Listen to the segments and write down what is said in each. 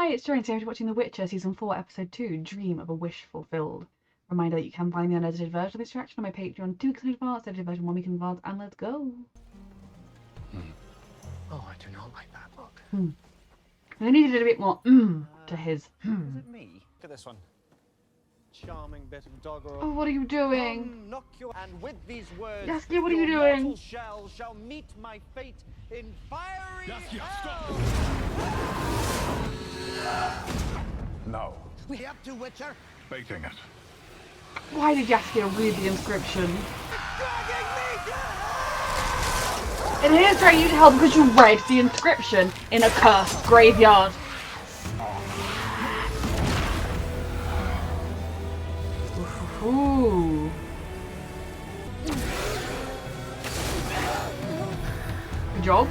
Hi, it's Joanne. Today we're watching The Witcher Season 4, Episode 2, Dream of a Wish Fulfilled. Reminder that you can find the unedited version of this reaction on my Patreon, 2 weeks in advance, edited version 1 week in advance, and let's go! Oh, I do not like that look. I needed a bit more to his Is it me? Look at this one. Charming bit of doggerel. Oh, what are you doing? Knock your... And with these words, Yaskia, what are you your doing? mortal shell shall meet my fate in fiery Yaskia, hell. stop! No. We up to Witcher? Baiting it. Why did Yaskia read the inscription? It is very you to help because you read the inscription in a cursed graveyard. Ooh. Good job.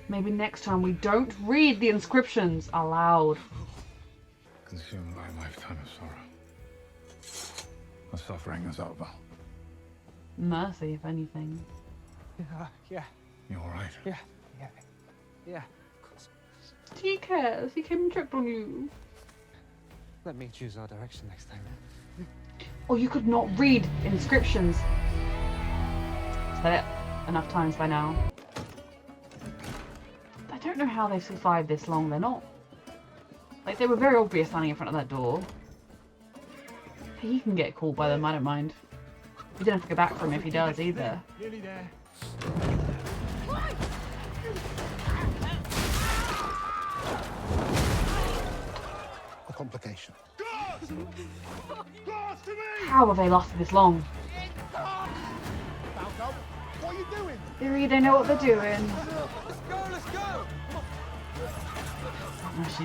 Maybe next time we don't read the inscriptions aloud. Consumed by a lifetime of sorrow. The suffering is over. Mercy, if anything. Yeah, You alright? yeah, of course. He cares. He came and checked on you. Let me choose our direction next time. Or you could not read inscriptions. Said it enough times by now. I don't know how they survived this long. They're not... Like, they were very obvious standing in front of that door. He can get caught by them, I don't mind. You don't have to go back for him if he does either. Nearly there. A complication. How have they lasted this long? Falco, what are you doing? They really don't know what they're doing. Let's go!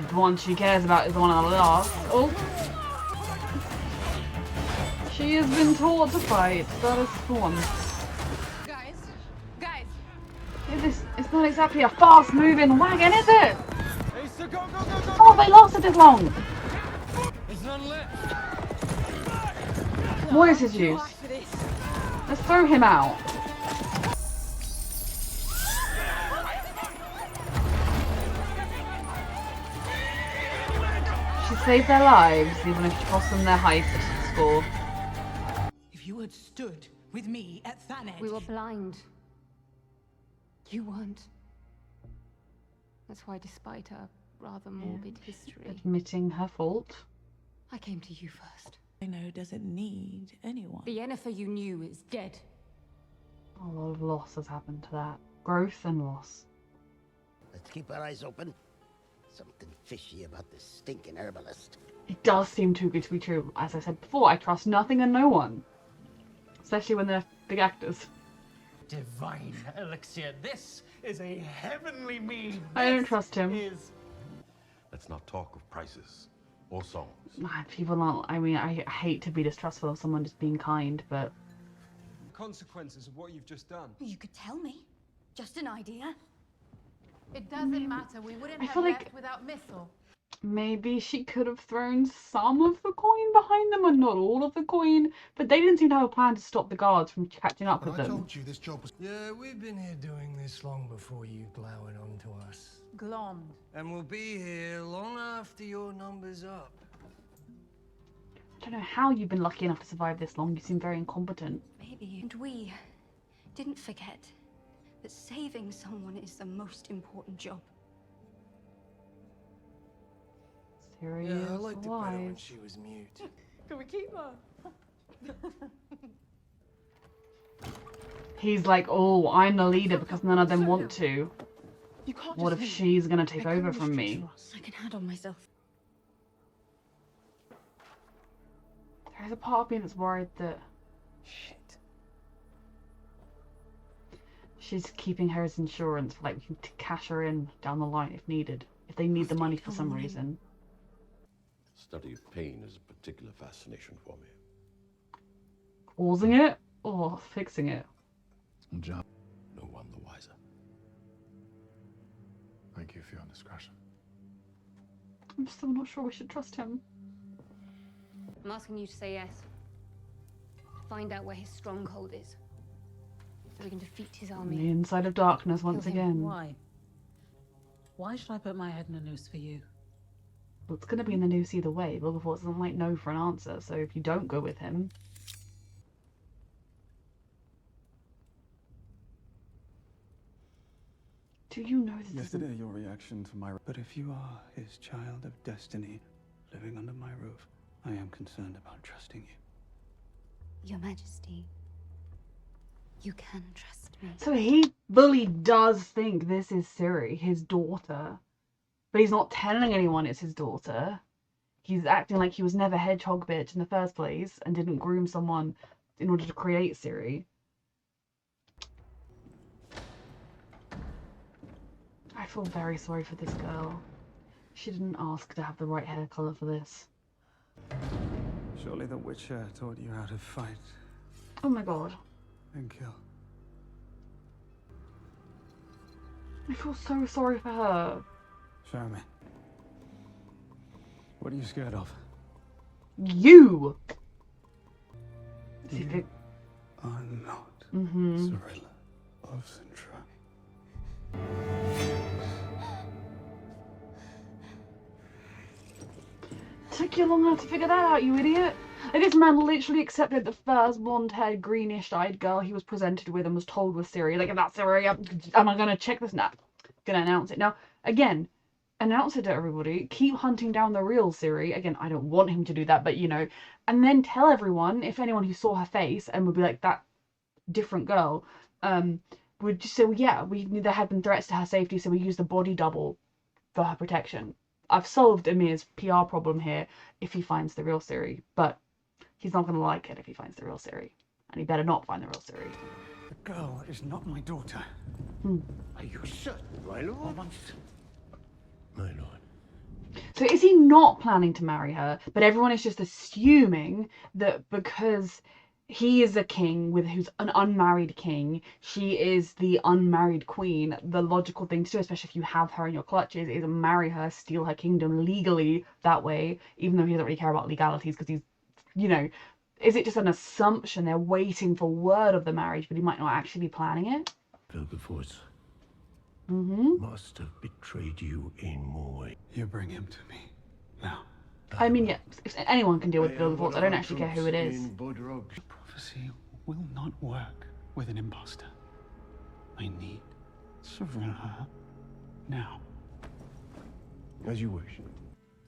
The one she cares about is the one on the last. Oh! She has been taught to fight. That is for one. Guys. It's not exactly a fast-moving wagon, is it? Hey, so go! How have they lasted this long? There's none left. What is his use? Let's throw him out. She saved their lives, even if it cost them their heist score. If you had stood with me at Thanet... We were blind. You weren't. That's why, despite our rather morbid history, Admitting her fault. I came to you first. I know doesn't need anyone. The Yennefer you knew is dead. A lot of loss has happened to that. Growth and loss. Let's keep our eyes open. Something fishy about this stinking herbalist. It does seem too good to be true. As I said before, I trust nothing and no one. Especially when they're big actors. Divine elixir. This is a heavenly mean. I don't trust him. Let's not talk of prices or songs. People aren't... I mean, I hate to be distrustful of someone just being kind, but... Consequences of what you've just done. You could tell me. Just an idea. It doesn't matter. We wouldn't I have feel left like- without Missile. Maybe she could have thrown some of the coin behind them and not all of the coin. But they didn't seem to have a plan to stop the guards from catching up with But I them. told you this job was... Yeah, we've been here doing this long before you glowered onto us. Glommed. And we'll be here long after your number's up. I don't know how you've been lucky enough to survive this long. You seem very incompetent. Maybe. And we didn't forget that saving someone is the most important job. Serious Yeah, I liked it better when wise. she was mute. Can we keep her? He's like, oh, I'm the leader because none of them want to. You can't What just if leave. she's gonna take I over couldn't from restrict me? us. I can handle myself. There's a part of me that's worried that Shit. she's keeping her as insurance for, like, we can cash her in down the line if needed. If they need the money for some reason. Study of pain is a particular fascination for me. Causing it or fixing it? John, No one the wiser. thank you for your discretion. I'm still not sure we should trust him. I'm asking you to say yes. Find out where his stronghold is, so we can defeat his On army. the inside of darkness once Kill him. again. Why? Why should I put my head in a noose for you? Well, it's going to be in the noose either way. Wilberforce doesn't like no for an answer, so if you don't go with him... Do you know this Yesterday, isn't... your reaction to my... But if you are his child of destiny, living under my roof, I am concerned about trusting you. Your Majesty, you can trust me. So he fully does think this is Ciri, his daughter. But he's not telling anyone it's his daughter. He's acting like he was never hedgehog bitch in the first place and didn't groom someone in order to create Ciri. I feel very sorry for this girl. She didn't ask to have the right hair colour for this. Surely the Witcher taught you how to fight Oh my god. and kill. I feel so sorry for her. Show me. What are you scared of? You! You are not Cirilla of Sintra. Took you long enough to figure that out, you idiot. Like, this man literally accepted the first blonde-haired, greenish-eyed girl he was presented with and was told was Ciri. Like, if that's Ciri, am I gonna check this? Nah. Gonna announce it. Now, again, announce it to everybody. Keep hunting down the real Ciri. Again, I don't want him to do that, but, you know. And then tell everyone, if anyone who saw her face and would be like, that different girl, would just say, well, yeah, there had been threats to her safety, so we used the body double for her protection. I've solved Amir's PR problem here if he finds the real Ciri, but he's not going to like it if he finds the real Ciri. And he better not find the real Ciri. The girl is not my daughter. Are you certain, my lord? My lord. So is he not planning to marry her, but everyone is just assuming that because he is a king who's an unmarried king, she is the unmarried queen, the logical thing to do, especially if you have her in your clutches, is marry her, steal her kingdom legally that way, even though he doesn't really care about legalities because he's, you know, is it just an assumption they're waiting for word of the marriage, but he might not actually be planning it? Wilberforce Mm-hmm. must have betrayed you in more ways. You bring him to me now. I mean, yeah, if anyone can deal with Wilberforce, I don't actually care who it is. Prophecy will not work with an imposter. I need Cirilla now. As you wish.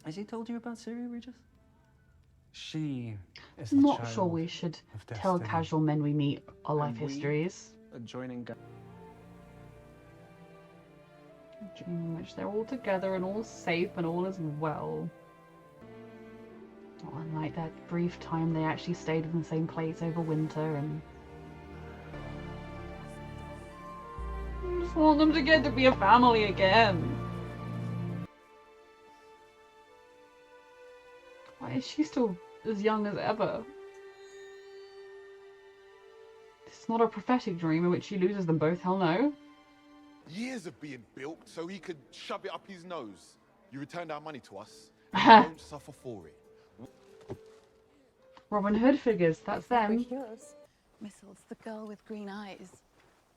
Has he told you about Ciri, Regis? She is the Not child sure we should of tell destiny. casual men we meet our life we- histories. Joining. A dream in which they're all together and all safe and all is well. Not unlike that brief time they actually stayed in the same place over winter and... I just want them to get to be a family again. Why is she still as young as ever? This is not a prophetic dream in which she loses them both, hell no. Years of being built so he could shove it up his nose. You returned our money to us, and you don't suffer for it. Robin Hood figures, that's them. Yours. Missiles, the girl with green eyes.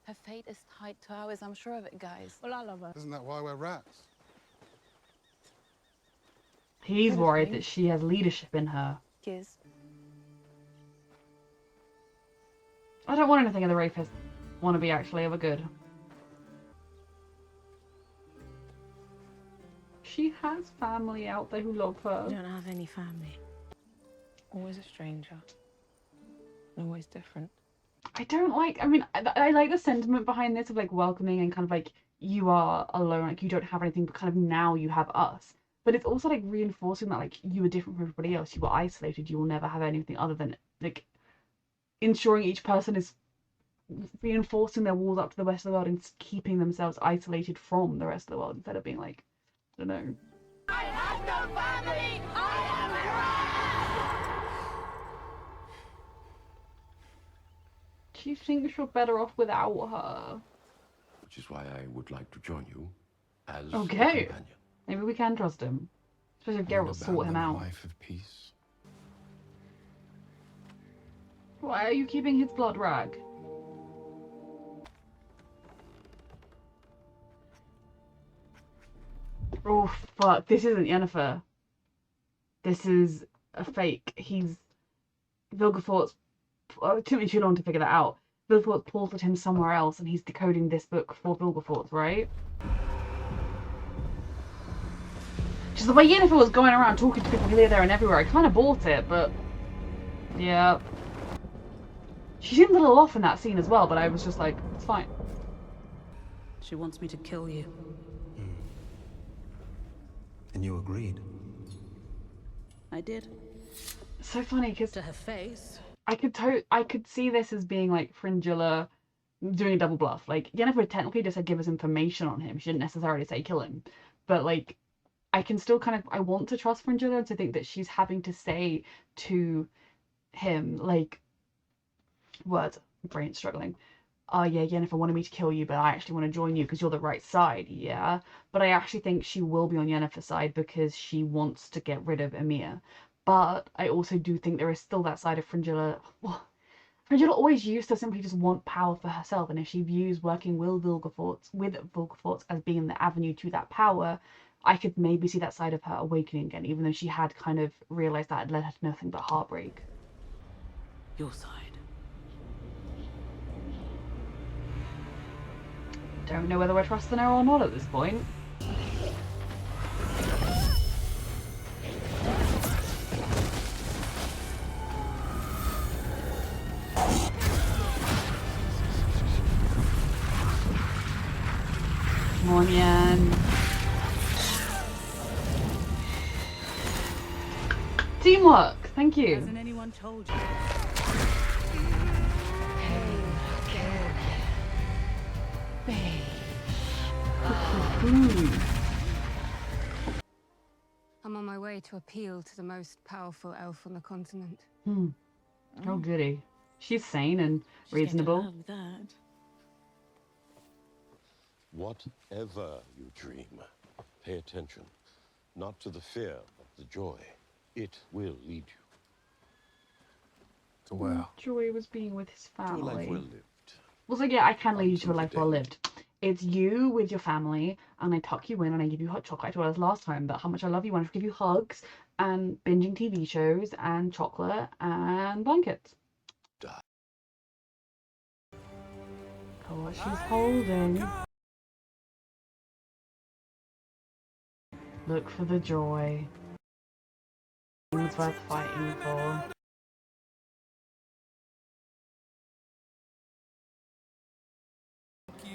Her fate is tied to ours, I'm sure of it, guys. Well, I love her. Isn't that why we're rats? He's worried that she has leadership in her. Kiss. I don't want anything of the rapist wannabe actually ever good. She has family out there who love her. I don't have any family. Always a stranger. Always different. I don't like, I mean, I like the sentiment behind this of like welcoming and kind of like you are alone, like you don't have anything, but kind of now you have us. But it's also like reinforcing that like you were different from everybody else, you were isolated, you will never have anything other than like ensuring each person is reinforcing their walls up to the rest of the world and keeping themselves isolated from the rest of the world instead of being like, I don't know. I have no family! I am Do you think you're better off without her? Which is why I would like to join you as Okay. a companion. Maybe we can trust him. Especially if Geralt will sort him out. Life of peace. Why are you keeping his blood rag? Oh fuck, this isn't Yennefer. This is a fake. He's Vilgefortz. It took me too long to figure that out. Vilgefortz portaled him somewhere else, and he's decoding this book for Vilgefortz, right? Just the way Yennefer was going around talking to people here, there, and everywhere, I kind of bought it, but yeah. She seemed a little off in that scene as well, but I was just like, it's fine. She wants me to kill you. And you agreed? I did. It's so funny because to her face, I could see this as being like Fringilla doing a double bluff. Like Yennefer technically just said give us information on him. She didn't necessarily say kill him, but like I can still I want to trust Fringilla to think that she's having to say to him like words. Brain's struggling. Oh yeah, Yennefer wanted me to kill you, but I actually want to join you because you're the right side. Yeah, but I actually think she will be on Yennefer's side because she wants to get rid of Emir. But I also do think there is still that side of Fringilla. Well, Fringilla always used to simply just want power for herself, and if she views working with Vilgefortz as being the avenue to that power, I could maybe see that side of her awakening again, even though she had kind of realised that it led her to nothing but heartbreak. your side. Don't know whether we're trusting her or not at this point. Come on, Yen. Teamwork! Thank you. Hasn't anyone told you? I'm on my way to appeal to the most powerful elf on the continent. Oh goody. She's sane and reasonable. Love that. Whatever you dream, pay attention. Not to the fear, but the joy. It will lead you. To where? Joy was being with his To a life family. well lived. Also, yeah, I can lead you to a Until life the well day. lived. It's you with your family, and I tuck you in and I give you hot chocolate. I told us last time that how much I love you, and I give you hugs, and binging TV shows, and chocolate, and blankets. Die. Oh, what she's holding. Look for the joy. It's worth fighting for.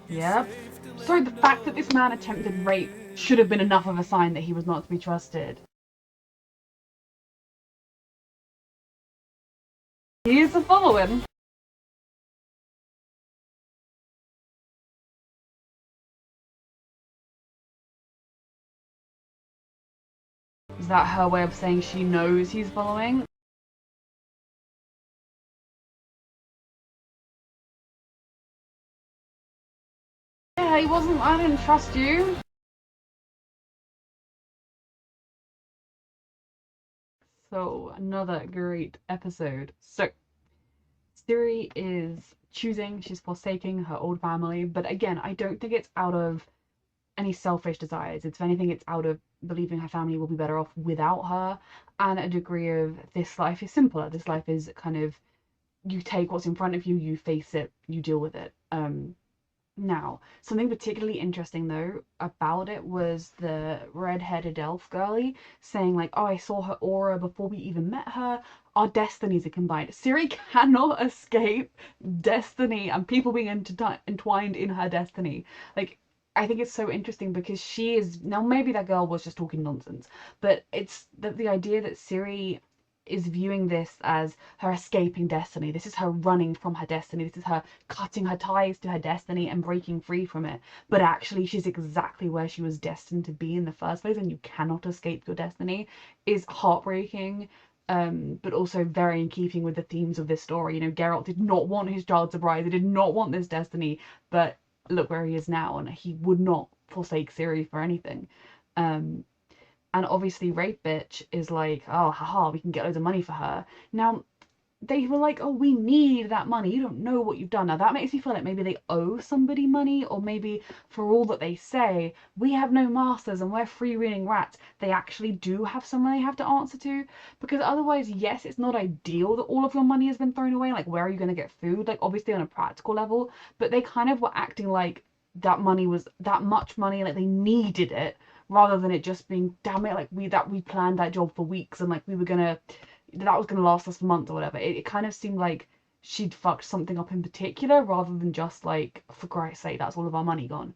Yep. Sorry, the fact that this man attempted rape should have been enough of a sign that he was not to be trusted. Here's the following. Is that her way of saying she knows he's following? Yeah, he wasn't. I didn't trust you. So, another great episode. So, Ciri is choosing, she's forsaking her old family, but again, I don't think it's out of any selfish desires. If anything, it's out of believing her family will be better off without her, and a degree of this life is simpler. This life is kind of, you take what's in front of you, you face it, you deal with it. Now, something particularly interesting though about it was the red-headed elf girlie saying like, oh, I saw her aura before we even met her. Our destinies are combined. Ciri cannot escape destiny and people being entwined in her destiny. Like, I think it's so interesting because she is, now maybe that girl was just talking nonsense, but it's the idea that Ciri is viewing this as her escaping destiny. This is her running from her destiny. This is her cutting her ties to her destiny and breaking free from it. But actually, she's exactly where she was destined to be in the first place, and you cannot escape your destiny, is heartbreaking, but also very in keeping with the themes of this story. You know, Geralt did not want his child to rise. He did not want this destiny, but look where he is now, and he would not forsake Ciri for anything. And obviously Rape Bitch is like, oh, haha, we can get loads of money for her. Now, they were like, oh, we need that money. You don't know what you've done. Now that makes me feel like maybe they owe somebody money, or maybe for all that they say, we have no masters and we're freewheeling rats, they actually do have someone they have to answer to. Because otherwise, yes, it's not ideal that all of your money has been thrown away. Like, where are you going to get food? Like, obviously on a practical level, but they kind of were acting like that money was that much money, like they needed it, rather than it just being, damn it, like we planned that job for weeks and like we were gonna, that was gonna last us for months or whatever. It kind of seemed like she'd fucked something up in particular, rather than just like, for Christ's sake, that's all of our money gone.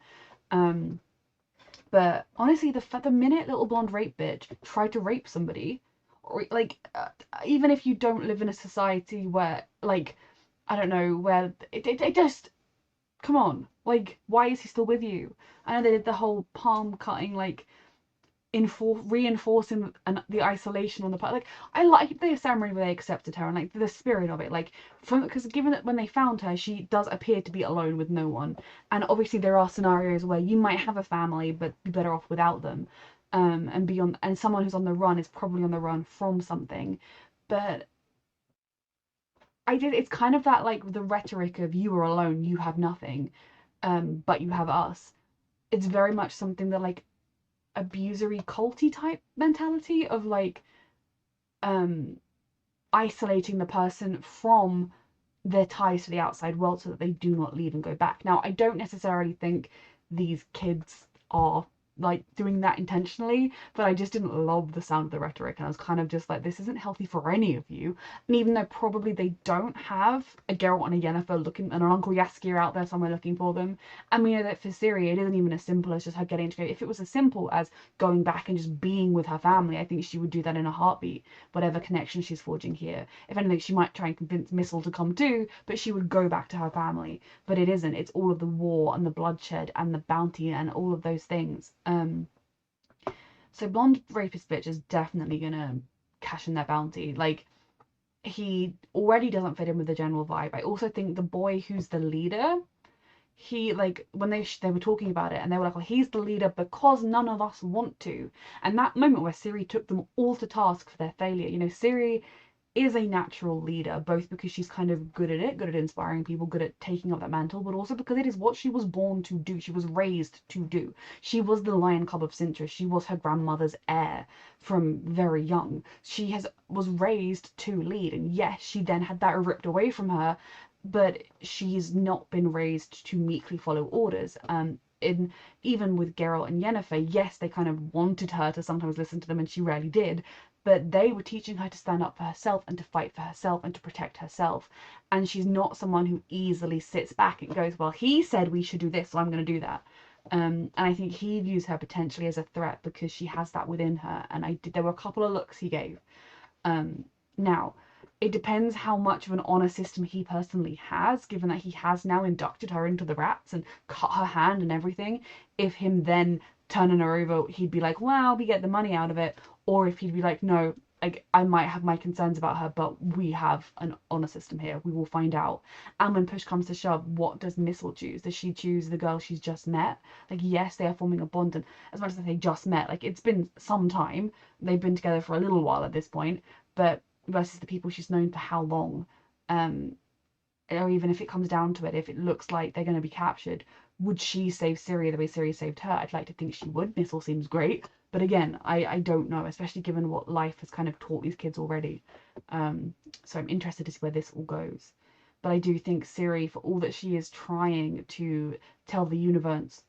But honestly, the minute little blonde rape bitch tried to rape somebody, or like, even if you don't live in a society where, like, I don't know, where it just, come on, like, why is he still with you? I know they did the whole palm cutting, like, reinforcing the isolation on the part. Like, I like the ceremony where they accepted her and like the spirit of it. Like, from, because given that when they found her, she does appear to be alone with no one, and obviously there are scenarios where you might have a family but be better off without them, and be on, and someone who's on the run is probably on the run from something, but it's kind of that, like, the rhetoric of you are alone, you have nothing, but you have us. It's very much something that, like, abusery culty type mentality of like isolating the person from their ties to the outside world so that they do not leave and go back. Now, I don't necessarily think these kids are like doing that intentionally, but I just didn't love the sound of the rhetoric, and I was kind of just like, this isn't healthy for any of you. And even though probably they don't have a Geralt and a Yennefer looking, and an Uncle Jaskier out there somewhere looking for them, and we know that for Ciri it isn't even as simple as just her getting to go. If it was as simple as going back and just being with her family, I think she would do that in a heartbeat, whatever connection she's forging here. If anything, she might try and convince Missel to come too, but she would go back to her family. But it isn't. It's all of the war and the bloodshed and the bounty and all of those things. So blonde rapist bitch is definitely gonna cash in their bounty. Like, he already doesn't fit in with the general vibe. I also think the boy who's the leader, he, like, when they were talking about it and they were like, well, he's the leader because none of us want to. And that moment where Ciri took them all to task for their failure, you know, Ciri is a natural leader, both because she's kind of good at it, good at inspiring people, good at taking up that mantle, but also because it is what she was born to do. She was raised to do. She was the lion cub of Sintra. She was her grandmother's heir from very young. She was raised to lead, and yes, she then had that ripped away from her, but she's not been raised to meekly follow orders. Even with Geralt and Yennefer, yes, they kind of wanted her to sometimes listen to them, and she rarely did, but they were teaching her to stand up for herself and to fight for herself and to protect herself. And she's not someone who easily sits back and goes, well, he said we should do this, so I'm going to do that. And I think he views her potentially as a threat because she has that within her. And there were a couple of looks he gave. Now, it depends how much of an honor system he personally has, given that he has now inducted her into the rats and cut her hand and everything. If him then turning her over, he'd be like, well, we get the money out of it. Or if he'd be like, no, like, I might have my concerns about her, but we have an honor system here. We will find out. And when push comes to shove, what does Missel choose? Does she choose the girl she's just met? Like, yes, they are forming a bond, and as much as they just met, like, it's been some time. They've been together for a little while at this point, but versus the people she's known for how long, or even if it comes down to it, if it looks like they're going to be captured, would she save Ciri the way Ciri saved her? I'd like to think she would. Missel seems great, but again, I don't know, especially given what life has kind of taught these kids already. So I'm interested to see where this all goes. But I do think Ciri, for all that she is trying to tell the universe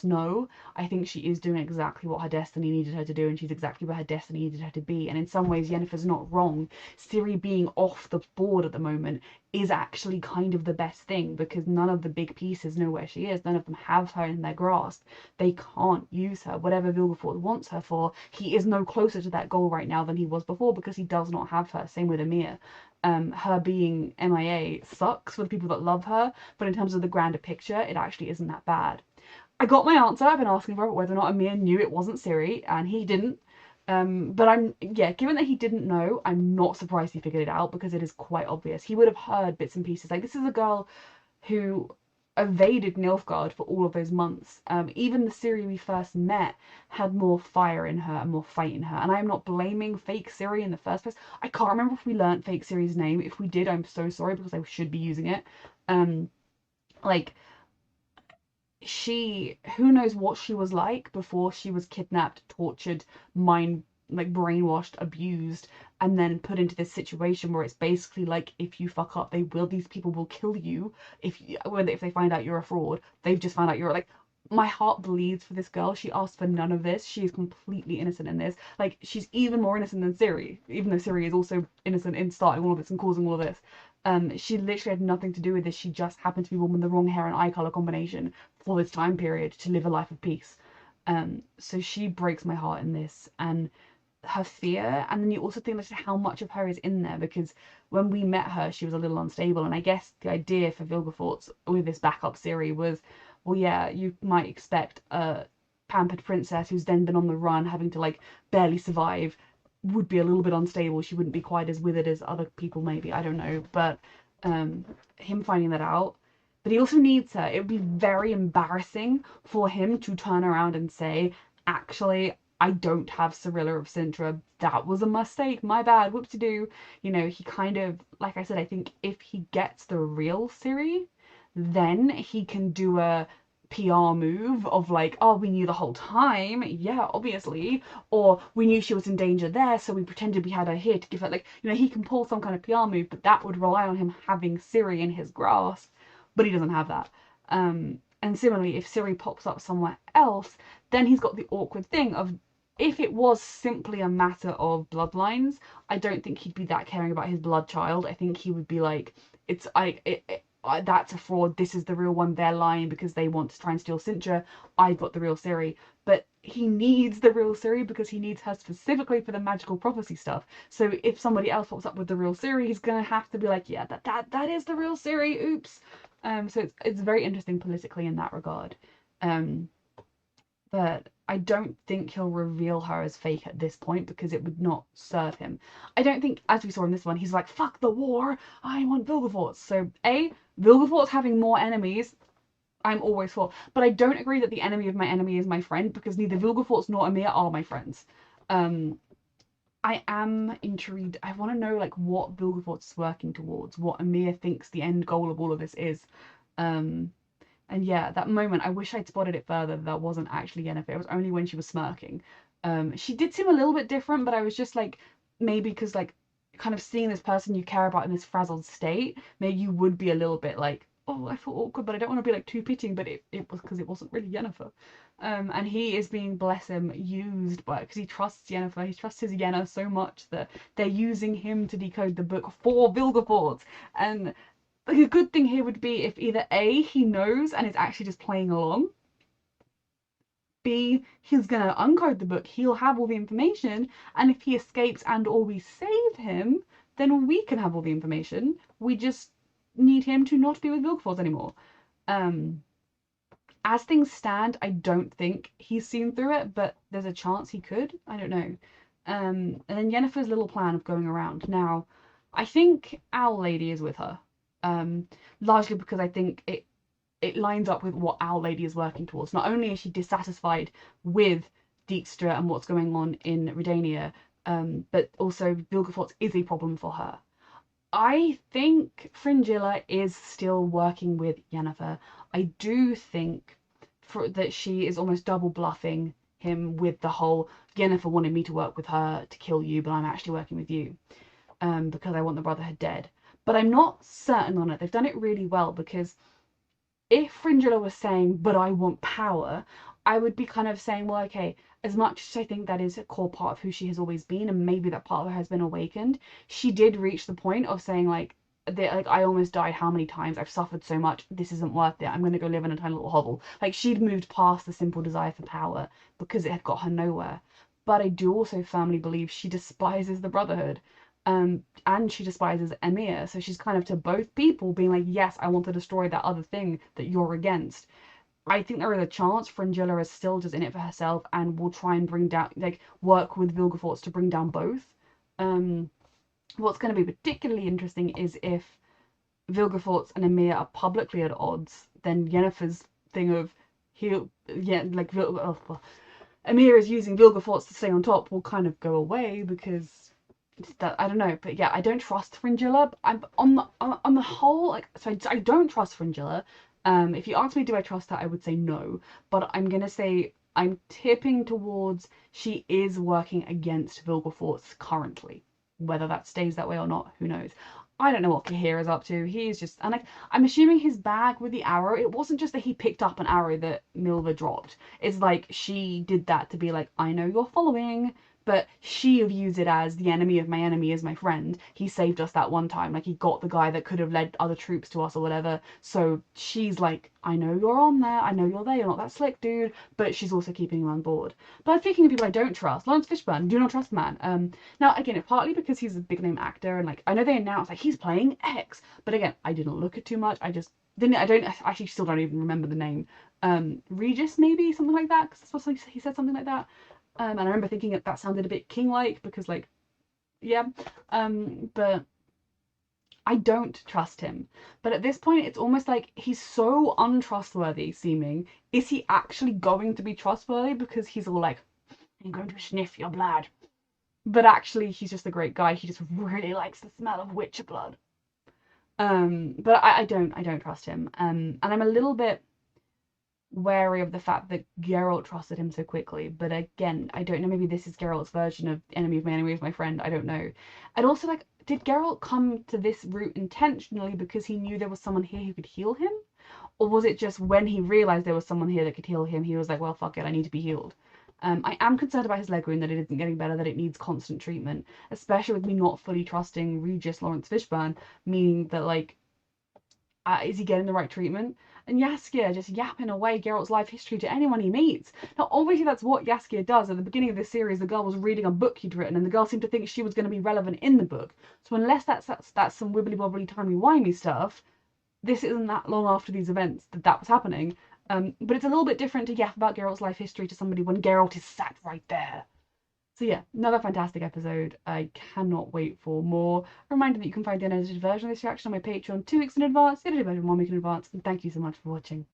no, I think she is doing exactly what her destiny needed her to do, and she's exactly where her destiny needed her to be. And in some ways, Yennefer's not wrong. Ciri being off the board at the moment is actually kind of the best thing, because none of the big pieces know where she is. None of them have her in their grasp. They can't use her. Whatever Vilgefortz wants her for, he is no closer to that goal right now than he was before, because he does not have her. Same with Emir. Her being MIA sucks for the people that love her, but in terms of the grander picture, it actually isn't that bad. I got my answer. I've been asking for whether or not Emir knew it wasn't Ciri, and he didn't. But given that he didn't know, I'm not surprised he figured it out, because it is quite obvious. He would have heard bits and pieces. Like, this is a girl who evaded Nilfgaard for all of those months. Even the Ciri we first met had more fire in her and more fight in her. And I'm not blaming fake Ciri in the first place. I can't remember if we learnt fake Ciri's name. If we did, I'm so sorry because I should be using it. Like, who knows what she was like before she was kidnapped, tortured, brainwashed, abused, and then put into this situation where it's basically like, if you fuck up, these people will kill you. If they find out you're a fraud, they've just found out you're like, my heart bleeds for this girl. She asked for none of this. She is completely innocent in this. Like, she's even more innocent than Ciri, even though Ciri is also innocent in starting all of this and causing all of this. She literally had nothing to do with this. She just happened to be born with the wrong hair and eye color combination for this time period to live a life of peace. So she breaks my heart in this, and her fear, and then you also think like how much of her is in there, because when we met her she was a little unstable, and I guess the idea for Vilgefortz with this backup Ciri was, well, yeah, you might expect a pampered princess who's then been on the run, having to like barely survive, would be a little bit unstable. She wouldn't be quite as withered as other people, maybe, I don't know. But him finding that out, but he also needs her. It would be very embarrassing for him to turn around and say, actually, I don't have Cirilla of Sintra. That was a mistake. My bad. Whoop-de-doo. You know, he kind of, like I said, I think if he gets the real Ciri, then he can do a PR move of like, oh, we knew the whole time. Yeah, obviously. Or we knew she was in danger there, so we pretended we had her here to give her, like, you know, he can pull some kind of PR move, but that would rely on him having Ciri in his grasp. But he doesn't have that. And similarly, if Ciri pops up somewhere else, then he's got the awkward thing of, if it was simply a matter of bloodlines, I don't think he'd be that caring about his blood child. I think he would be like, that's a fraud. This is the real one. They're lying because they want to try and steal Sintra. I've got the real Ciri. But he needs the real Ciri because he needs her specifically for the magical prophecy stuff. So if somebody else pops up with the real Ciri, he's gonna have to be like, yeah, that is the real Ciri. Oops. So it's very interesting politically in that regard. But I don't think he'll reveal her as fake at this point because it would not serve him. I don't think, as we saw in this one, he's like, fuck the war, I want Vilgefortz. So Vilgefortz having more enemies, I'm always for. But I don't agree that the enemy of my enemy is my friend, because neither Vilgefortz nor Emir are my friends. I am intrigued. I want to know like what Vilgefortz is working towards, what Emir thinks the end goal of all of this is. And yeah, that moment, I wish I'd spotted it further that wasn't actually Yennefer. It was only when she was smirking. She did seem a little bit different, but I was just like, maybe because like kind of seeing this person you care about in this frazzled state, maybe you would be a little bit like, oh, I feel awkward, but I don't want to be like too pitying, but it was because it wasn't really Yennefer. And he is being, bless him, used by, because he trusts Yennefer, he trusts his Yenna so much that they're using him to decode the book for Vilgefortz. And the good thing here would be if either A, he knows and is actually just playing along, B, he's gonna uncode the book, he'll have all the information, and if he escapes and or we save him, then we can have all the information. We just need him to not be with Vilgefortz anymore. As things stand, I don't think he's seen through it, but there's a chance he could. I don't know. And then Yennefer's little plan of going around. Now, I think Owl Lady is with her. Largely because I think it lines up with what Owl Lady is working towards. Not only is she dissatisfied with Dijkstra and what's going on in Redania, but also Vilgefortz is a problem for her. I think Fringilla is still working with Yennefer. I do think that she is almost double bluffing him with the whole, Yennefer wanted me to work with her to kill you, but I'm actually working with you because I want the Brotherhood dead. But I'm not certain on it. They've done it really well, because if Fringilla was saying, but I want power, I would be kind of saying, well, okay, as much as I think that is a core part of who she has always been, and maybe that part of her has been awakened, she did reach the point of saying, like, I almost died how many times, I've suffered so much, this isn't worth it, I'm going to go live in a tiny little hovel. Like, she'd moved past the simple desire for power because it had got her nowhere. But I do also firmly believe she despises the Brotherhood. And she despises Emir, so she's kind of to both people being like, yes, I want to destroy that other thing that you're against. I think there is a chance Fringilla is still just in it for herself and will try and bring down, like, work with Vilgefortz to bring down both. What's going to be particularly interesting is if Vilgefortz and Emir are publicly at odds, then Yennefer's thing of Emir is using Vilgefortz to stay on top will kind of go away because that, I don't know, but yeah, I don't trust Fringilla. I'm on the whole, like, so I don't trust Fringilla. If you ask me, do I trust her? I would say no, but I'm gonna say I'm tipping towards she is working against Vilgefortz currently. Whether that stays that way or not, who knows? I don't know what Kahir is up to. He's just, and like, I'm assuming his bag with the arrow, it wasn't just that he picked up an arrow that Milva dropped. It's like she did that to be like, I know you're following, but she views it as the enemy of my enemy is my friend. He saved us that one time. Like, he got the guy that could have led other troops to us or whatever. So she's like, I know you're on there. I know you're there. You're not that slick, dude. But she's also keeping him on board. But speaking of people I don't trust, Lawrence Fishburne, do not trust the man. Now, again, it's partly because he's a big name actor. And, like, I know they announced, like, he's playing X. But again, I didn't look at too much. I actually still don't even remember the name. Regis, maybe? Something like that? Because he said something like that. And I remember thinking that sounded a bit king-like because, like, yeah. But I don't trust him. But at this point, it's almost like he's so untrustworthy seeming. Is he actually going to be trustworthy? Because he's all like, I'm going to sniff your blood. But actually, he's just a great guy. He just really likes the smell of witcher blood. But I don't trust him. And I'm a little bit wary of the fact that Geralt trusted him so quickly. But again, I don't know, maybe this is Geralt's version of enemy of my friend, I don't know. And also, like, did Geralt come to this route intentionally because he knew there was someone here who could heal him? Or was it just when he realized there was someone here that could heal him, he was like, well, fuck it, I need to be healed. I am concerned about his leg wound, that it isn't getting better, that it needs constant treatment, especially with me not fully trusting Regis Lawrence Fishburne, meaning that, like, is he getting the right treatment? And Jaskier just yapping away Geralt's life history to anyone he meets. Now, obviously, that's what Jaskier does. At the beginning of this series, the girl was reading a book he'd written, and the girl seemed to think she was going to be relevant in the book. So unless that's some wibbly-wobbly, timey-wimey stuff, this isn't that long after these events that was happening. But it's a little bit different to yap about Geralt's life history to somebody when Geralt is sat right there. So yeah, another fantastic episode. I cannot wait for more. A reminder that you can find the unedited version of this reaction on my Patreon 2 weeks in advance, the edited version 1 week in advance, and thank you so much for watching.